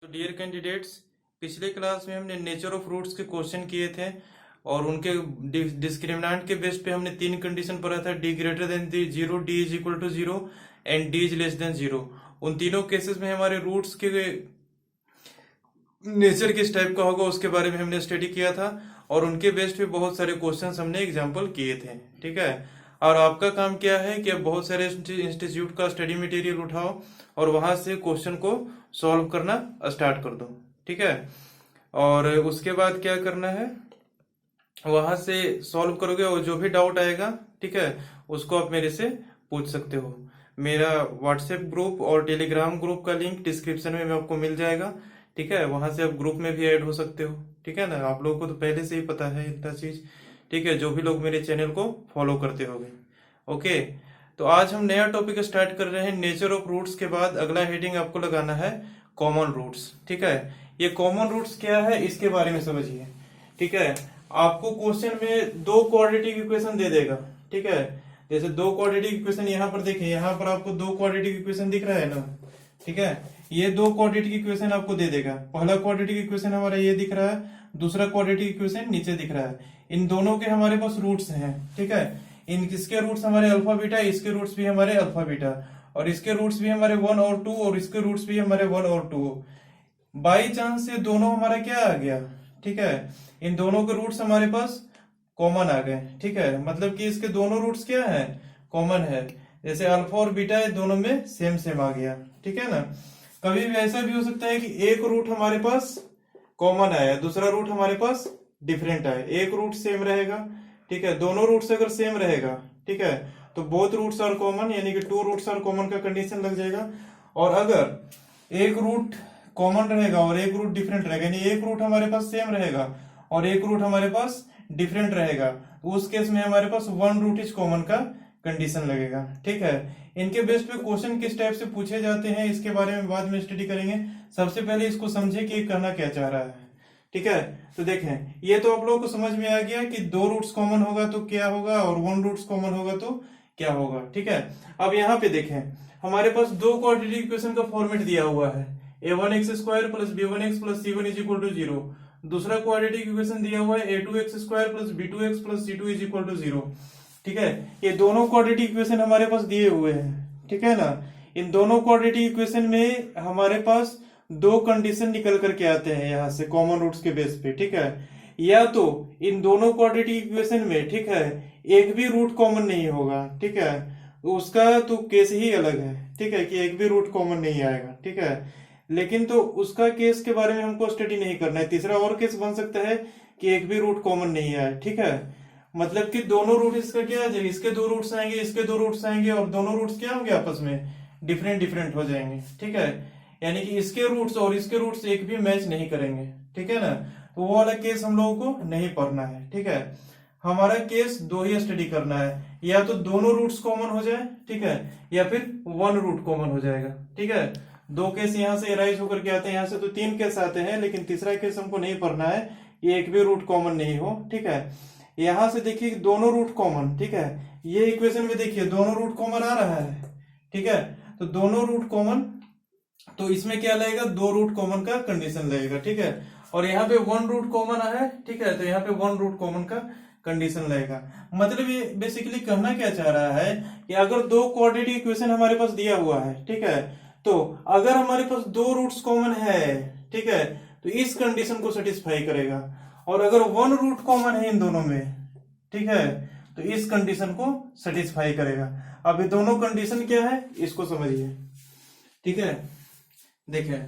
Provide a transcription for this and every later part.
तो dear candidates, पिछले class में हमने नेचर ऑफ रूट्स के क्वेश्चन किए थे और उनके डिस्क्रिमिनेंट के बेस पे हमने तीन कंडीशन पढ़ा था। D greater than zero, D is equal to zero and D is less than zero. उन तीनों केसेस में हमारे रूट्स के नेचर किस टाइप का होगा उसके बारे में हमने स्टडी किया था और उनके बेस पे बहुत सारे क्वेश्चंस हमने एग्जाम्पल किए थे। ठीक है, और आपका काम क्या है कि आप बहुत सारे इंस्टीट्यूट का स्टडी मटेरियल उठाओ और वहां से क्वेश्चन को सॉल्व करना स्टार्ट कर दो। ठीक है, और उसके बाद क्या करना है, वहां से सॉल्व करोगे और जो भी डाउट आएगा, ठीक है, उसको आप मेरे से पूछ सकते हो। मेरा व्हाट्सएप ग्रुप और टेलीग्राम ग्रुप का लिंक डिस्क्रिप्शन में आपको मिल जाएगा। ठीक है, वहां से आप ग्रुप में भी ऐड हो सकते हो। ठीक है ना, आप लोगों को तो पहले से ही पता है इतना चीज। ठीक है, जो भी लोग मेरे चैनल को फॉलो करते होंगे। ओके, तो आज हम नया टॉपिक स्टार्ट कर रहे हैं नेचर ऑफ रूट्स के बाद अगला हेडिंग आपको लगाना है कॉमन रूट्स। ठीक है, ये कॉमन रूट्स क्या है इसके बारे में समझिए। ठीक है, आपको क्वेश्चन में दो क्वाड्रेटिक इक्वेशन दे देगा। ठीक है, जैसे दो क्वाड्रेटिक इक्वेशन यहाँ पर देखिए, यहाँ पर आपको दो क्वाड्रेटिक इक्वेशन दिख रहा है ना। ठीक है, ये दो क्वाड्रेटिक इक्वेशन आपको दे देगा। पहला क्वाड्रेटिक इक्वेशन हमारा ये दिख रहा है, दूसरा क्वाड्रेटिक इक्वेशन नीचे दिख रहा है। इन दोनों के हमारे पास रूट्स हैं। ठीक है, इन किसके रूट्स हमारे अल्फा बीटा, इसके रूट्स भी हमारे अल्फा बीटा, और इसके रूट्स भी हमारे 1 और 2, और इसके रूट्स भी हमारे 1 और 2। बाई चांस से दोनों हमारा क्या आ गया, ठीक है, इन दोनों के रूट्स हमारे पास कॉमन आ गए। ठीक है, मतलब कि इसके दोनों रूट्स क्या है, कॉमन है। जैसे अल्फा और बीटा दोनों में सेम सेम आ गया। ठीक है ना, कभी भी ऐसा भी हो सकता है कि एक रूट हमारे पास कॉमन आया, दूसरा रूट हमारे पास डिफरेंट आया। एक रूट सेम रहेगा, ठीक है, दोनों रूट्स अगर सेम रहेगा, ठीक है, तो बोथ रूट्स आर कॉमन, यानी कि टू रूट्स आर कॉमन का कंडीशन लग जाएगा। और अगर एक रूट कॉमन रहेगा और एक रूट डिफरेंट रहेगा, यानी एक रूट हमारे पास सेम रहेगा और एक रूट हमारे पास डिफरेंट रहेगा, तो उस केस में हमारे पास वन रूट इज कॉमन का कंडीशन लगेगा। ठीक है, इनके बेस पे क्वेश्चन किस टाइप से पूछे जाते हैं इसके बारे में बाद में स्टडी करेंगे। सबसे पहले इसको समझे कि कहना क्या चाह रहा है। ठीक है, तो देखें, ये तो आप लोगों को समझ में आ गया कि दो रूट्स कॉमन होगा तो क्या होगा और वन रूट्स कॉमन होगा तो क्या होगा। ठीक है, अब यहाँ पे देखें, हमारे पास दो क्वाड्रेटिक इक्वेशन का फॉर्मेट दिया हुआ है, a1x² plus b1x plus c1 is equal to 0। दूसरा क्वाड्रेटिक इक्वेशन दिया हुआ है a2x² plus b2x plus c2 is equal to 0। ठीक है, ये दोनों क्वाड्रेटिक इक्वेशन हमारे पास दिए हुए हैं। ठीक है ना, इन दोनों क्वाड्रेटिक इक्वेशन में हमारे पास दो कंडीशन निकल करके आते हैं यहाँ से कॉमन रूट्स के बेस पे। ठीक है, या तो इन दोनों क्वाड्रेटिक इक्वेशन में, ठीक है, एक भी रूट कॉमन नहीं होगा। ठीक है, उसका तो केस ही अलग है। ठीक है, कि एक भी रूट कॉमन नहीं आएगा। ठीक है, लेकिन तो उसका केस के बारे में हमको स्टडी नहीं करना है। तीसरा और केस बन सकता है कि एक भी रूट कॉमन नहीं आए। ठीक है, मतलब कि दोनों रूट इसका क्या आ जाएगा, इसके दो रूट्स आएंगे, इसके दो रूट्स आएंगे, और दोनों रूट्स क्या होंगे आपस में डिफरेंट डिफरेंट हो जाएंगे। ठीक है, यानी कि इसके रूट्स और इसके रूट्स एक भी मैच नहीं करेंगे। ठीक है ना, तो वो वाला केस हम लोगों को नहीं पढ़ना है। ठीक है, हमारा केस दो ही स्टडी करना है, या तो दोनों रूट्स कॉमन हो जाए, ठीक है, या फिर वन रूट कॉमन हो जाएगा। ठीक है, दो केस यहाँ से एराइज होकर के आते हैं, यहाँ से तो तीन केस आते हैं, लेकिन तीसरा केस हमको नहीं पढ़ना है, ये एक भी रूट कॉमन नहीं हो। ठीक है, यहां से देखिए दोनों रूट कॉमन। ठीक है, ये इक्वेशन में देखिए दोनों रूट कॉमन आ रहा है। ठीक है, तो दोनों रूट कॉमन, तो इसमें क्या लगेगा, दो रूट कॉमन का कंडीशन लगेगा। ठीक है, और यहाँ पे वन रूट कॉमन है। ठीक है, तो यहाँ पे वन रूट कॉमन का कंडीशन लगेगा। मतलब ये बेसिकली कहना क्या चाह रहा है कि अगर दो क्वाड्रेटिक इक्वेशन हमारे पास दिया हुआ है, ठीक है, तो अगर हमारे पास दो रूट्स कॉमन है, ठीक है, तो इस कंडीशन को सेटिस्फाई करेगा। और अगर वन रूट कॉमन है इन दोनों में, ठीक है, तो इस कंडीशन को सेटिस्फाई करेगा। अब ये दोनों कंडीशन क्या है इसको समझिए। ठीक है, देखें,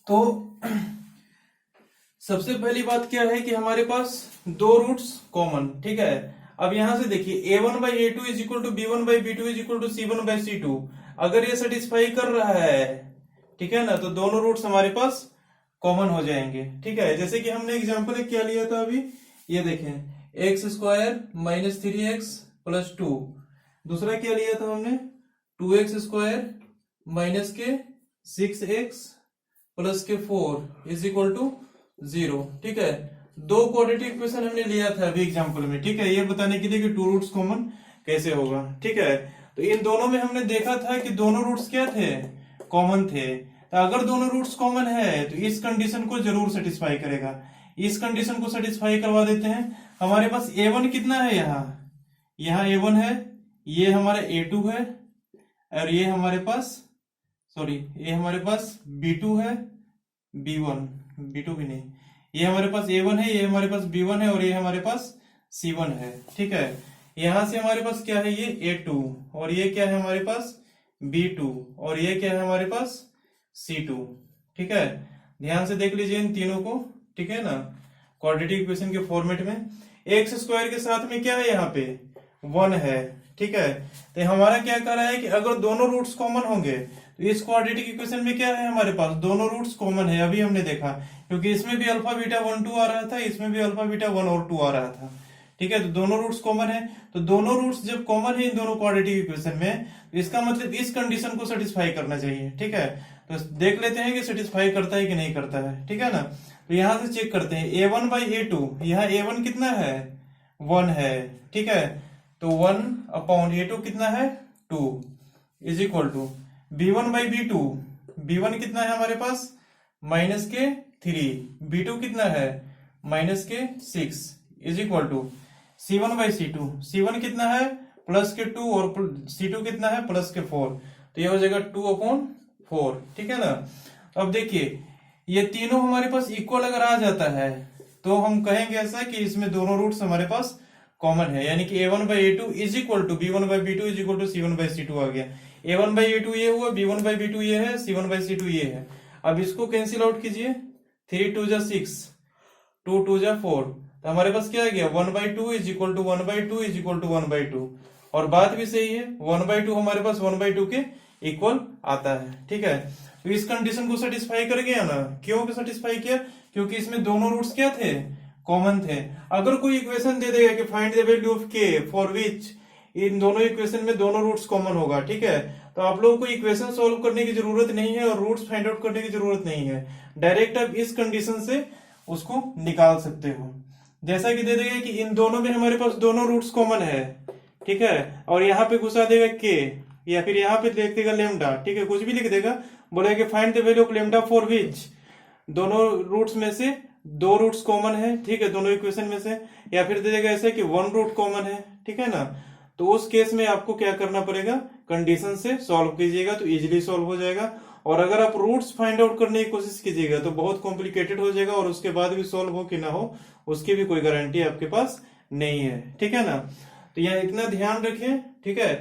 तो सबसे पहली बात क्या है कि हमारे पास दो रूट्स कॉमन। ठीक है, अब यहां से देखिए a1/a2 is equal to b1/b2 is equal to c1/c2, अगर ये सेटिस्फाई कर रहा है, ठीक है ना, तो दोनों रूट्स हमारे पास कॉमन हो जाएंगे। ठीक है, जैसे कि हमने एग्जांपल क्या लिया था अभी, ये देखें x² माइनस 3x प्लस 2, दूसरा क्या लिया था हमने 2x² माइनस के 6x प्लस के 4 इज इक्वल टू 0। ठीक है, दो क्वाड्रेटिक इक्वेशन हमने लिया था अभी एग्जांपल में। ठीक है, ये बताने के लिए कि टू रूट्स कॉमन कैसे होगा। ठीक है, तो इन दोनों में हमने देखा था कि दोनों रूट्स क्या थे, कॉमन थे। तो अगर दोनों रूट्स कॉमन है तो इस कंडीशन को जरूर सेटिस्फाई करेगा। इस कंडीशन को सेटिस्फाई करवा देते हैं। हमारे पास a1 कितना है, यहाँ a1 है, ये हमारा a2 है, और ये हमारे पास ये हमारे पास b2 है, b2 भी नहीं, ये हमारे पास a1 है, ये हमारे पास b1 है, और ये हमारे पास c1 है। ठीक है, यहां से हमारे पास क्या है, ये a2, और ये क्या है हमारे पास b2, और ये क्या है हमारे पास c2। ठीक है, ध्यान से देख लीजिए इन तीनों को। ठीक है ना, क्वाड्रेटिक इक्वेशन के फॉर्मेट में एक्स स्क्वायर के साथ में क्या है, यहाँ पे 1 है। ठीक है, तो हमारा क्या कह रहा है कि अगर दोनों रूट्स कॉमन होंगे तो इस क्वाड्रेटिक इक्वेशन में क्या है, हमारे पास दोनों रूट्स कॉमन है। अभी हमने देखा, क्योंकि इसमें भी अल्फा बीटा 1 2 आ रहा था, इसमें भी अल्फा बीटा 1 और 2 आ रहा था। ठीक है, तो दोनों रूट्स कॉमन है, तो दोनों रूट्स जब कॉमन है इन दोनों क्वाड्रेटिक इक्वेशन में, तो इसका मतलब इस कंडीशन को सेटिस्फाई करना चाहिए। ठीक है, तो देख लेते हैं कि सेटिस्फाई करता है कि नहीं करता है। ठीक है ना, तो यहां से चेक करते हैं a1 बाई a2, यहाँ a1 कितना है, 1 है। ठीक है, तो 1 अपॉन a2 कितना है, 2 is equal to b1 by b2, b1 कितना है हमारे पास -3, b2 कितना है -6 is equal to c1 by c2, c1 कितना है +2 और c2 कितना है +4, तो ये हो जाएगा 2/4। ठीक है ना, अब देखिए ये तीनों हमारे पास इक्वल अगर आ जाता है तो हम कहेंगे ऐसा कि इसमें दोनों रूट्स हमारे पास कॉमन है, यानी कि a1 by a2 is equal to b1 by b2 is equal to c1 by c2 आ गया। a1 बाई a2 ये हुआ, b1 बाई b2 ये है, c1 बाई c2 ये है। अब इसको कैंसिल आउट कीजिए, 3 2 जा 6, 2 2 जा 4, तो हमारे पास क्या आ गया, 1/2 is equal to 1/2 is equal to 1/2। और बात भी सही है, 1/2 हमारे पास 1/2 के इक्वल आता है। ठीक है, तो इस कंडीशन को सेटिस्फाई कर गया ना। क्यों सेटिस्फाई किया, क्योंकि इसमें दोनों रूट्स क्या थे, कॉमन थे। अगर कोई इक्वेशन दे देगा कि find the value of k for which इन दोनों इक्वेशन में दोनों रूट्स कॉमन होगा, ठीक है, तो आप लोगों को इक्वेशन सॉल्व करने की जरूरत नहीं है और रूट्स फाइंड आउट करने की जरूरत नहीं है। डायरेक्ट आप इस कंडीशन से उसको निकाल सकते हो। जैसा कि दे देगा कि इन दोनों में हमारे पास दोनों रूट्स कॉमन है, ठीक है, और यहाँ पे घुसा देगा k, या फिर यहाँ पे लिख देगा लेमडा, ठीक है, कुछ भी लिख देगा, बोलेगा find the value of lambda for which दोनों रूट्स में से दो रूट्स कॉमन है, ठीक है, दोनों इक्वेशन में से, या फिर दे देगा ऐसे कि 1 रूट कॉमन है, ठीक है ना। तो उस केस में आपको क्या करना पड़ेगा, कंडीशन से सॉल्व कीजिएगा तो इजीली सॉल्व हो जाएगा। और अगर आप रूट्स फाइंड आउट करने की कोशिश कीजिएगा तो बहुत कॉम्प्लिकेटेड हो जाएगा, और उसके बाद भी सॉल्व हो कि ना हो उसकी भी कोई गारंटी आपके पास नहीं है, ठीक है ना। तो यहाँ इतना ध्यान रखें, ठीक है,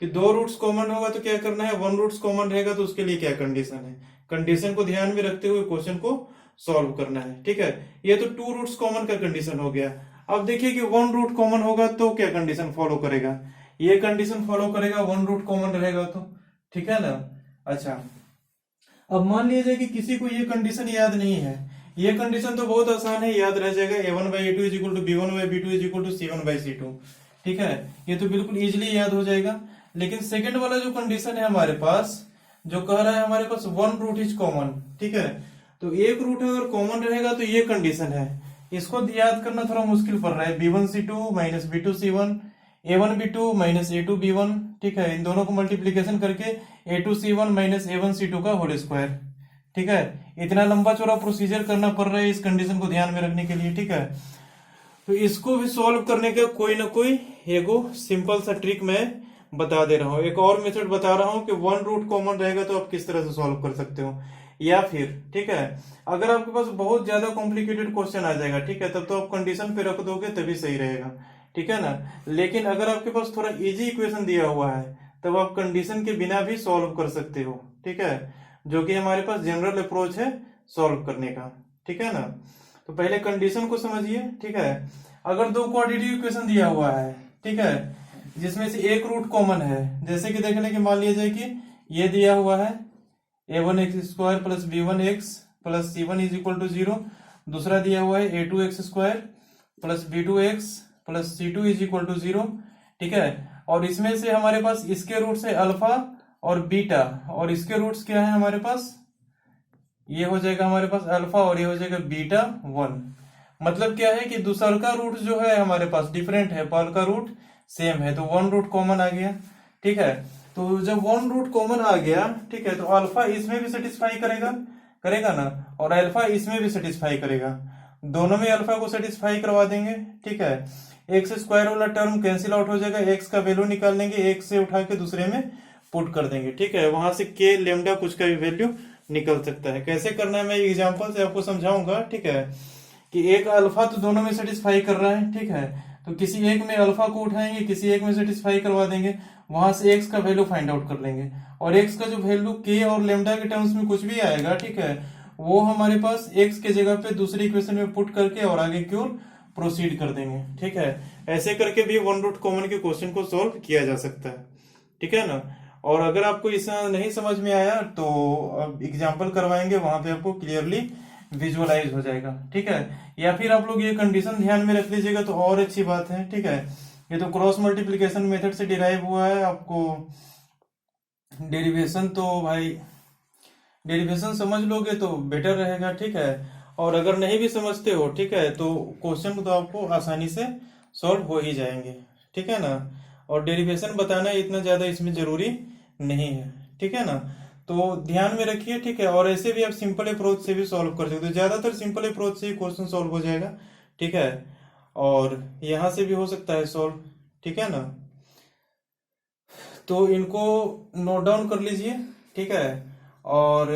कि दो रूट्स कॉमन होगा तो क्या करना है, 1 रूट्स कॉमन रहेगा तो उसके लिए क्या कंडीशन है, कंडीशन को ध्यान में रखते हुए क्वेश्चन को सॉल्व करना है, ठीक है। ये तो 2 रूट्स कॉमन का कंडीशन हो गया। अब देखिए कि 1 रूट कॉमन होगा तो क्या कंडीशन फॉलो करेगा, ये कंडीशन फॉलो करेगा, 1 रूट कॉमन रहेगा तो, ठीक है ना। अच्छा, अब मान लीजिए कि किसी को ये कंडीशन याद नहीं है, ये कंडीशन तो बहुत आसान है, याद रह जाएगा, a1 by a2 is equal to b1 by b2 is equal to c1 by c2, ठीक है, ये तो बिल्कुल इजीली याद हो जाएगा। लेकिन सेकंड वाला जो कंडीशन है हमारे पास, जो कह रहा है हमारे पास 1 रूट इज कॉमन, ठीक है, तो एक रूट अगर कॉमन रहेगा तो ये कंडीशन है, इसको याद करना थोड़ा मुश्किल पड़ रहा है, b1c2 minus b2c1, a1b2 minus a2b1, ठीक है, इन दोनों को मल्टीप्लीकेशन करके a2c1 माइनस a1c2 का होल स्क्वायर, ठीक है, इतना लंबा चौड़ा प्रोसीजर करना पड़ रहा है इस कंडीशन को ध्यान में रखने के लिए, ठीक है। तो इसको भी सॉल्व करने का कोई ना कोई एगो सिंपल सा ट्रिक मैं बता दे रहा हूँ, एक और मेथड बता रहा हूँ कि 1 रूट कॉमन रहेगा तो आप किस तरह से सॉल्व कर सकते हो। या फिर, ठीक है, अगर आपके पास बहुत ज्यादा कॉम्प्लिकेटेड क्वेश्चन आ जाएगा, ठीक है, तब तो आप कंडीशन पे रख दोगे तभी सही रहेगा, ठीक है ना। लेकिन अगर आपके पास थोड़ा इजी इक्वेशन दिया हुआ है तब आप कंडीशन के बिना भी सॉल्व कर सकते हो, ठीक है, जो कि हमारे पास जनरल अप्रोच है सॉल्व करने का, ठीक है ना। तो पहले कंडीशन को समझिए, ठीक है, अगर दो क्वाड्रेटिक इक्वेशन दिया हुआ है, ठीक है, जिसमें से एक रूट कॉमन है, जैसे कि देख लें कि मान लिया जाए कि ये दिया हुआ है a1x² plus b1x plus c1 is equal to 0, दूसरा दिया हुआ है a2x² plus b2x plus c2 is equal to 0, ठीक है, और इसमें से हमारे पास इसके रूट्स है अल्फा और बीटा, और इसके रूट्स क्या है हमारे पास, ये हो जाएगा हमारे पास अल्फा और ये हो जाएगा बीटा 1। मतलब क्या है कि दूसरा का रूट जो है हमारे पास डिफरेंट है, पहल का रूट सेम है, तो 1 रूट कॉमन आ गया, ठीक है। तो जब वन रूट कॉमन आ गया, ठीक है, तो अल्फा इसमें भी सेटिस्फाई करेगा करेगा ना, और अल्फा इसमें भी सेटिस्फाई करेगा, दोनों में अल्फा को सेटिस्फाई करवा देंगे, ठीक है। एक्स स्क्वायर वाला टर्म कैंसिल आउट हो जाएगा, एक्स का वैल्यू निकाल लेंगे, एक से उठा के दूसरे में पुट कर देंगे, ठीक है। वहां से के लेमडा कुछ का भी वैल्यू निकल सकता है। कैसे करना है मैं एग्जांपल से आपको समझाऊंगा, ठीक है, कि एक अल्फा तो दोनों में सेटिस्फाई कर रहा है, ठीक है, तो किसी एक में अल्फा को उठाएंगे, किसी एक में सेटिस्फाई करवा देंगे, वहां से एक्स का वैल्यू फाइंड आउट कर लेंगे, और एक्स का जो वैल्यू के और लेमडा के टर्म्स में कुछ भी आएगा, ठीक है, वो हमारे पास एक्स के जगह पे दूसरी इक्वेशन में पुट करके और आगे की ओर प्रोसीड कर देंगे, ठीक है। ऐसे करके भी वन रूट कॉमन के क्वेश्चन को सॉल्व किया जा सकता है, ठीक है ना। और अगर आपको इसमें नहीं समझ में आया तो अब एग्जाम्पल करवाएंगे, वहां पे आपको क्लियरली विजुअलाइज हो जाएगा, ठीक है। या फिर आप लोग ये कंडीशन ध्यान में रख लीजिएगा तो और अच्छी बात है, ठीक है। ये तो क्रॉस मल्टीप्लीकेशन मेथड से डिराइव हुआ है, आपको डेरिवेशन तो भाई डेरिवेशन समझ लोगे तो बेटर रहेगा, ठीक है। और अगर नहीं भी समझते हो, ठीक है, तो क्वेश्चन तो आपको आसानी से सॉल्व हो ही जाएंगे, ठीक है ना। और डेरिवेशन बताना इतना ज्यादा इसमें जरूरी नहीं है, ठीक है ना। तो ध्यान में रखिए, ठीक है। और ऐसे भी आप सिंपल अप्रोच से भी सॉल्व कर सकते हो, ज्यादातर सिंपल अप्रोच से ही क्वेश्चन सॉल्व हो जाएगा, ठीक है। और यहाँ से भी हो सकता है सॉल्व, ठीक है ना। तो इनको नोट डाउन कर लीजिए, ठीक है। और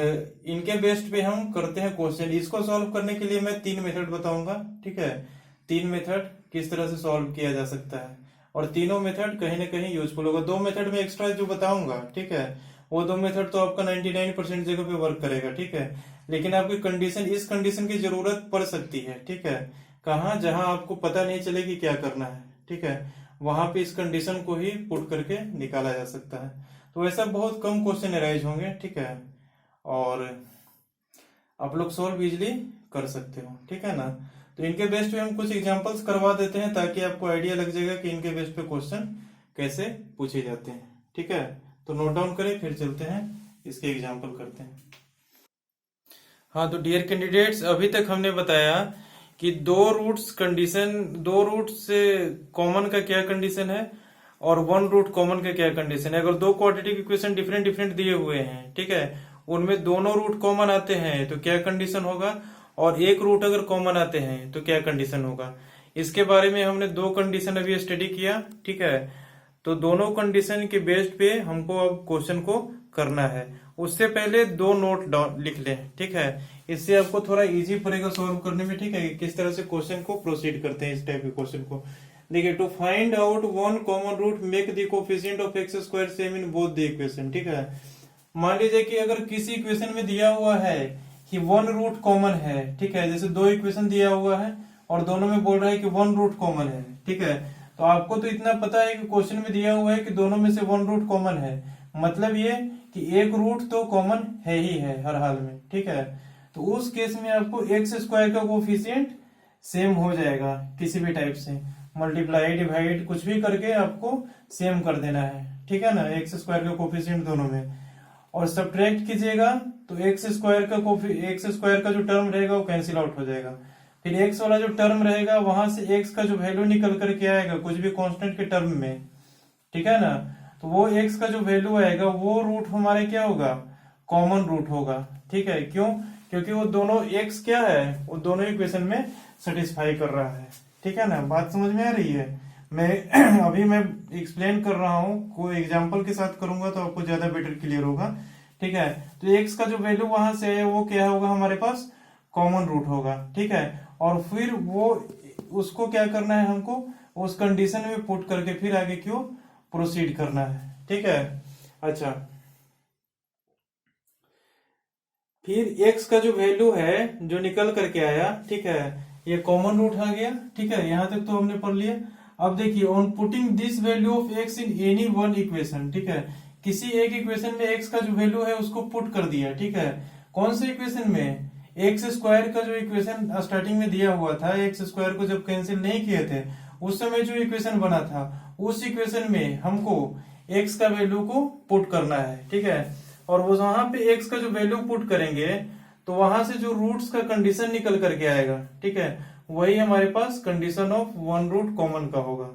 इनके बेस्ड पे हम करते हैं क्वेश्चन। इसको सॉल्व करने के लिए मैं 3 मेथड बताऊंगा, ठीक है। 3 मेथड किस तरह से सॉल्व किया जा सकता है, और तीनों मेथड कहीं ना कहीं यूजफुल होगा। 2 मेथड में एक्स्ट्रा जो बताऊंगा, ठीक है, वो 2 मेथड तो आपका 99% जगह पे वर्क करेगा, ठीक है। लेकिन आपकी कंडीशन, इस कंडीशन की जरूरत पड़ सकती है, ठीक है। कहाँ, जहां आपको पता नहीं चले कि क्या करना है, ठीक है, वहां पे इस कंडीशन को ही पुट करके निकाला जा सकता है। तो ऐसा बहुत कम क्वेश्चन अराइज होंगे, ठीक है, और आप लोग सोल्व इजिली कर सकते हो, ठीक है ना। तो इनके बेस्ड पे हम कुछ एग्जांपल्स करवा देते हैं ताकि आपको आइडिया लग जाएगा कि इनके बेस्ड पे क्वेश्चन कैसे पूछे जाते हैं, ठीक है। तो नोट डाउन करें, फिर चलते हैं इसके एग्जांपल करते हैं। हाँ, तो डियर कैंडिडेट्स, अभी तक हमने बताया कि दो रूट से कॉमन का क्या कंडीशन है और वन रूट कॉमन का क्या कंडीशन है। अगर दो क्वाड्रेटिक इक्वेशन डिफरेंट डिफरेंट दिए हुए हैं, ठीक है, उनमें दोनों रूट कॉमन आते हैं तो क्या कंडीशन होगा, और एक रूट अगर कॉमन आते हैं तो क्या कंडीशन होगा। इसके बारे में हमने 2 कंडीशन अभी स्टडी किया, ठीक है। तो दोनों कंडीशन के बेस्ड पे हमको अब क्वेश्चन को करना है। उससे पहले 2 नोट डाउन लिख लें, ठीक है, इससे आपको थोड़ा इजी पड़ेगा सॉल्व करने में, ठीक है, किस तरह से क्वेश्चन को प्रोसीड करते हैं इस टाइप के क्वेश्चन को। देखिए, to find out one common root make the coefficient of x square same in both the equation, ठीक है। मान लीजिए कि अगर किसी इक्वेशन में दिया हुआ है कि वन रूट कॉमन है, ठीक है, जैसे 2 इक्वेशन दिया हुआ है और दोनों में बोल रहा है कि वन रूट कॉमन है, ठीक है, तो आपको तो इतना पता है कि क्वेश्चन में दिया हुआ है कि दोनों में से वन रूट कॉमन है, मतलब ये कि एक रूट तो कॉमन है ही है हर हाल में, ठीक है। तो उस केस में आपको एक्स स्क्वायर का कोफिशिएंट सेम हो जाएगा, किसी भी टाइप से मल्टीप्लाई डिवाइड कुछ भी करके आपको सेम कर देना है, ठीक है ना, एक्स स्क्वायर का कोफिशिएंट दोनों में। और सब्ट्रैक्ट कीजिएगा तो एक्स स्क्वायर का जो टर्म रहेगा वो कैंसिल आउट हो जाएगा। फिर एक्स वाला जो टर्म रहेगा वहां से एक्स का जो वैल्यू निकल करके आएगा कुछ भी कांस्टेंट के टर्म में, ठीक है ना, तो वो एक्स का जो वैल्यू आएगा वो रूट हमारे क्या होगा, कॉमन रूट होगा, ठीक है। क्यों? क्योंकि वो दोनों एक्स क्या है, वो दोनों इक्वेशन में सेटिस्फाई कर रहा है, ठीक है ना। बात समझ में आ रही है? अभी मैं एक्सप्लेन कर रहा हूँ, कोई एग्जांपल के साथ करूंगा तो आपको ज्यादा बेटर क्लियर होगा, ठीक है। तो एक्स का जो वैल्यू वहां से है वो क्या होगा, हमारे पास कॉमन रूट होगा, ठीक है। और फिर वो उसको क्या करना है, हमको उस कंडीशन में पुट करके फिर आगे क्यों प्रोसीड करना है, ठीक है। अच्छा, फिर x का जो वैल्यू है जो निकल करके आया, ठीक है, ये कॉमन रूट आ गया, ठीक है, यहां तक तो हमने पढ़ लिया। अब देखिए, on putting this value of x in any one equation, ठीक है, किसी एक इक्वेशन में x का जो वैल्यू है उसको पुट कर दिया, ठीक है। कौन से इक्वेशन में? एक्स स्क्वायर का जो इक्वेशन स्टार्टिंग में दिया हुआ था, एक्स स्क्वायर को जब कैंसिल नहीं किए थे उस समय जो इक्वेशन बना था, उस इक्वेशन में हमको x का वैल्यू को पुट करना है, ठीक है। और वो वहां पे x का जो वैल्यू पुट करेंगे तो वहां से जो रूट्स का कंडीशन निकल करके आएगा, ठीक है, वही हमारे पास condition of one root common का होगा,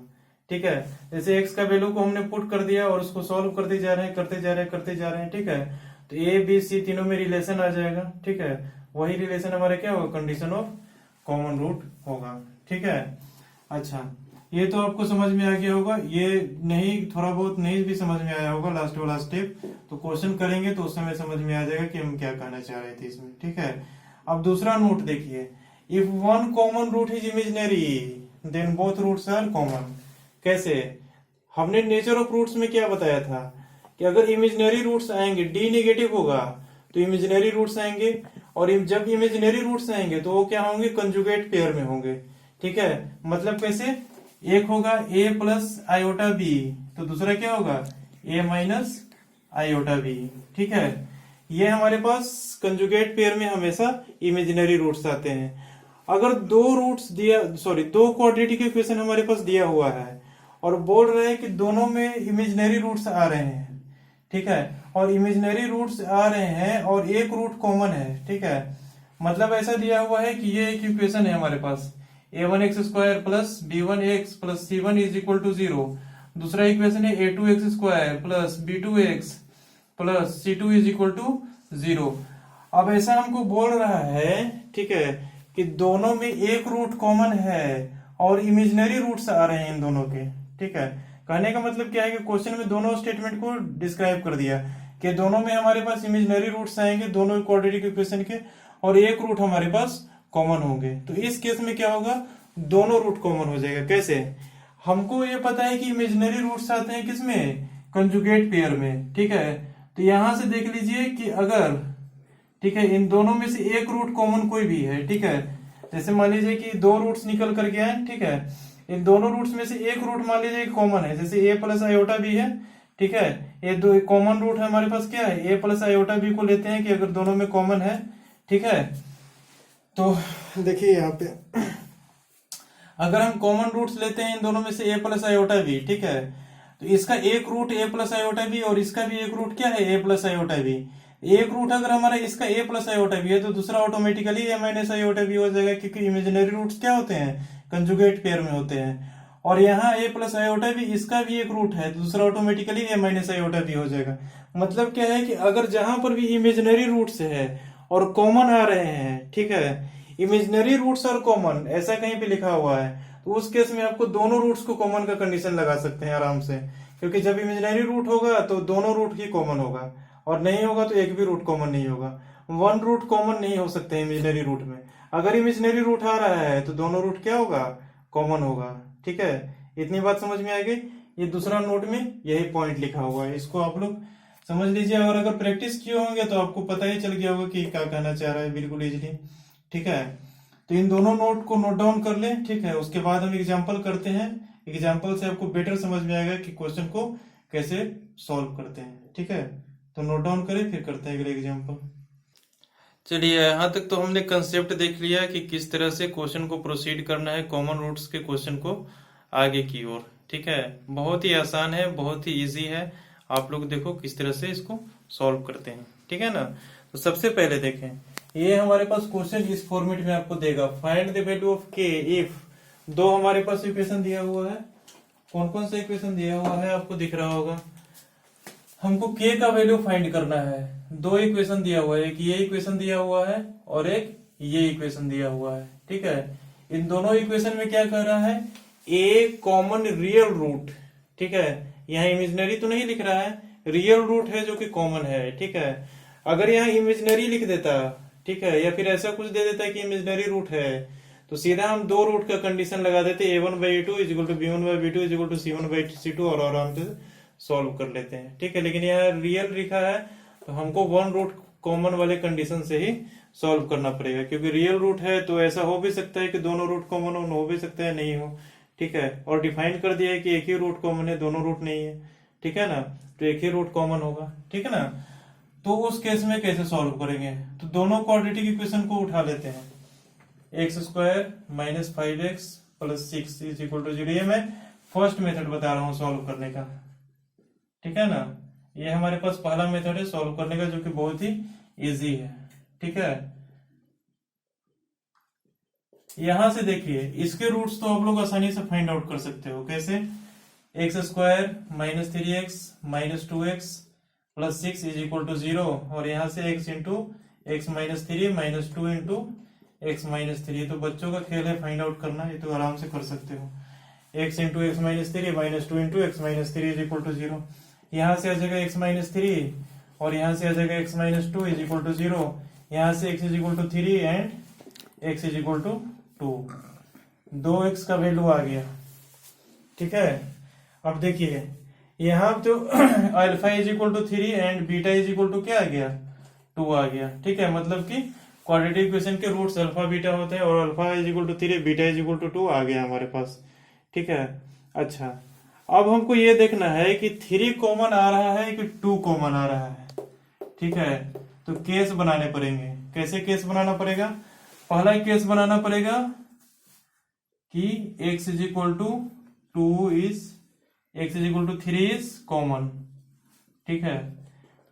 ठीक है। जैसे x का वैल्यू को हमने पुट कर दिया और उसको सॉल्व करते जा रहे हैं करते जा रहे हैं करते जा रहे हैं, ठीक है। तो ए बी सी तीनों में रिलेशन आ जाएगा, ठीक है। वही रिलेशन हमारा क्या होगा, कंडीशन ऑफ कॉमन रूट होगा, ठीक है। अच्छा, ये तो आपको समझ में आ गया होगा। ये नहीं, थोड़ा बहुत नहीं भी समझ में आया होगा लास्ट वाला स्टेप, तो क्वेश्चन करेंगे तो उस समय समझ में आ जाएगा कि हम क्या कहना चाह रहे थे इसमें, ठीक है। अब दूसरा नोट देखिए, if one common root is imaginary then both roots are common. कैसे? हमने नेचर ऑफ रूट्स में क्या बताया था कि अगर इमेजिनरी रूट्स आएंगे, डी नेगेटिव होगा तो इमेजिनरी रूट्स आएंगे, और जब इमेजिनरी रूट्स आएंगे तो वो क्या होंगे, कंजुगेट पेयर में होंगे, ठीक है। मतलब कैसे? एक होगा a प्लस आयोटा बी, तो दूसरा क्या होगा a माइनस आयोटा बी, ठीक है। ये हमारे पास कंजुगेट पेयर में हमेशा इमेजिनरी रूट्स आते हैं। अगर दो रूट्स दिया, सॉरी, दो क्वाड्रेटिक इक्वेशन हमारे पास दिया हुआ है और बोल रहे हैं कि दोनों में इमेजिनरी रूट्स आ रहे हैं, ठीक है, और इमेजिनरी रूट्स आ रहे हैं और एक रूट कॉमन है, ठीक है। मतलब ऐसा दिया हुआ है कि ये एक इक्वेशन है हमारे पास, a1x² plus b1x plus c1 is equal to 0। दूसरा इक्वेशन है a2x² plus b2x plus c2 is equal to 0। अब ऐसा हमको बोल रहा है, ठीक है, कि दोनों में एक रूट कॉमन है और इमेजिनरी रूट्स आ रहे हैं इन दोनों के, ठीक है। कहने का मतलब क्या है कि क्वेश्चन में दोनों स्टेटमेंट को डिस्क्राइब कर दिया कि दोनों में हमारे पास इमेजिनरी रूट्स आएंगे, दोनों क्वाड्रेटिक इक्वेशन के, और एक रूट हमारे पास कॉमन होंगे। तो इस केस में क्या होगा, दोनों रूट कॉमन हो जाएगा। कैसे? हमको ये पता है कि इमेजिनरी रूट्स आते हैं किसमें, कंजुगेट पेयर में, ठीक है। तो यहां से देख लीजिए कि अगर, ठीक है, इन दोनों में से एक रूट कॉमन कोई भी है, ठीक है। जैसे मान लीजिए कि दो रूट्स निकल कर गया है, ठीक है। इन दोनों रूट्स में से एक रूट मान लीजिए कॉमन है, जैसे a प्लस आयोटा बी है, ठीक है। ये दो कॉमन रूट है हमारे पास, क्या है, a प्लस आयोटा बी को लेते हैं कि अगर दोनों में कॉमन है, ठीक है। तो देखिए यहाँ पे अगर हम कॉमन रूट्स लेते हैं इन दोनों में से a प्लस आयोटा बी, ठीक है, तो इसका एक root a plus iota b और इसका भी एक रूट क्या है, a प्लस आयोटा बी। एक रूट अगर हमारा इसका a प्लस आयोटा बी है तो दूसरा automatically a minus iota b हो जाएगा, क्योंकि इमेजिनरी रूट्स क्या होते हैं, कंजुगेट पेयर में होते हैं। और यहाँ a प्लस आयोटा बी, इसका भी एक रूट है तो दूसरा automatically a minus iota b हो जाएगा। मतलब क्या है कि अगर जहां पर भी इमेजिनरी रूट्स है और कॉमन आ रहे हैं, ठीक है, इमेजिनरी रूट्स और कॉमन ऐसा कहीं पे लिखा हुआ है, तो उस केस में आपको दोनों रूट्स को कॉमन का कंडीशन लगा सकते हैं आराम से, क्योंकि जब इमेजिनरी रूट होगा तो दोनों रूट ही कॉमन होगा, और नहीं होगा तो एक भी रूट कॉमन नहीं होगा। वन रूट कॉमन नहीं हो सकते इमेजिनरी रूट में। अगर इमेजिनरी रूट आ रहा है तो दोनों रूट क्या होगा, कॉमन होगा, ठीक है। इतनी बात समझ में आ गई। ये दूसरा नोट में यही पॉइंट लिखा हुआ है, इसको आप लोग समझ लीजिए, और अगर प्रैक्टिस किए होंगे तो आपको पता ही चल गया होगा कि क्या कहना चाह रहा है, बिल्कुल इजीली, ठीक है। तो इन दोनों नोट को नोट डाउन कर लें, ठीक है। उसके बाद हम एग्जाम्पल करते हैं, एग्जाम्पल से आपको बेटर समझ में आएगा कि क्वेश्चन को कैसे सॉल्व करते हैं, ठीक है। तो नोट डाउन करें, फिर करते हैं अगले एग्जाम्पल। चलिए, यहाँ तक तो हमने कंसेप्ट देख लिया कि किस तरह से क्वेश्चन को प्रोसीड करना है, कॉमन रूट्स के क्वेश्चन को आगे की ओर, ठीक है। बहुत ही आसान है, बहुत ही इजी है। आप लोग देखो किस तरह से इसको सॉल्व करते हैं, ठीक है ना। तो सबसे पहले देखें, ये हमारे पास क्वेश्चन इस फॉर्मेट में आपको देगा, find the value of k if, दो हमारे पास इक्वेशन दिया हुआ है। कौन कौन सा इक्वेशन दिया हुआ है आपको दिख रहा होगा। हमको k का वैल्यू फाइंड करना है। दो इक्वेशन दिया हुआ है, एक ये इक्वेशन दिया हुआ है और एक ये इक्वेशन दिया हुआ है, ठीक है। इन दोनों इक्वेशन में क्या कह रहा है, a कॉमन रियल रूट, ठीक है। यहाँ इमेजिनरी तो नहीं लिख रहा है, रियल रूट है जो कि कॉमन है, ठीक है। अगर यहाँ इमेजिनरी लिख देता, ठीक है, या फिर ऐसा कुछ दे देता कि इमेजिनरी रूट है, तो सीधा हम दो रूट का कंडीशन लगा देते, a1/a2 is equal to b1/b2 is equal to c1/c2 और आराम से सॉल्व कर लेते हैं, ठीक है। लेकिन यहाँ रियल लिखा है तो हमको वन रूट कॉमन वाले कंडीशन से ही सॉल्व करना पड़ेगा, क्योंकि रियल रूट है तो ऐसा हो भी सकता है कि दोनों रूट कॉमन हो भी सकता है नहीं हो, ठीक है। और डिफाइन कर दिया है कि एक ही रूट कॉमन है, दोनों रूट नहीं है, ठीक है ना, तो एक ही रूट कॉमन होगा, ठीक है ना। तो उस केस में कैसे सॉल्व करेंगे, तो दोनों क्वाड्रेटिक इक्वेशन को उठा लेते हैं, x² minus 5x plus 6 is equal to 0। ये मैं फर्स्ट मेथड बता रहा हूँ सॉल्व करने का, ठीक है ना। ये हमारे पास पहला मेथड है सॉल्व करने का, जो कि बहुत ही इजी है, ठीक है। यहां से देखिए, इसके रूट्स तो आप लोग आसानी से फाइंड आउट कर सकते हो। कैसे? X square minus 3x minus 2x plus 6 is equal to 0, और यहाँ से x into x minus 3 minus 2 into x minus 3। तो बच्चों का खेल है फाइंड आउट करना, ये तो आराम से कर सकते हो। x into x minus 3 minus 2 into x minus 3 is equal to 0। यहाँ से आ जाएगा x माइनस 3 और यहाँ से आ जाएगा x minus 2 is equal to 0। यहाँ से x is equal to 3 and x is equal to 2। 2x का वैल्यू आ गया, ठीक है। अब देखिए यहाँ तो alpha is equal to 3 and beta is equal to क्या आ गया, 2 आ गया, ठीक है। मतलब कि क्वाड्रेटिक इक्वेशन के रूट्स अल्फा बीटा होते हैं, और alpha is equal to 3 beta is equal to 2 आ गया हमारे पास, ठीक है। अच्छा, अब हमको ये देखना है कि 3 कॉमन आ रहा है कि 2 कॉमन आ रहा है, ठीक है। तो केस बनाने पड़ेंगे। कैसे केस बनाना पड़ेगा? पहला केस बनाना पड़ेगा कि x is equal to 2 is x is equal to 3 is common, ठीक है।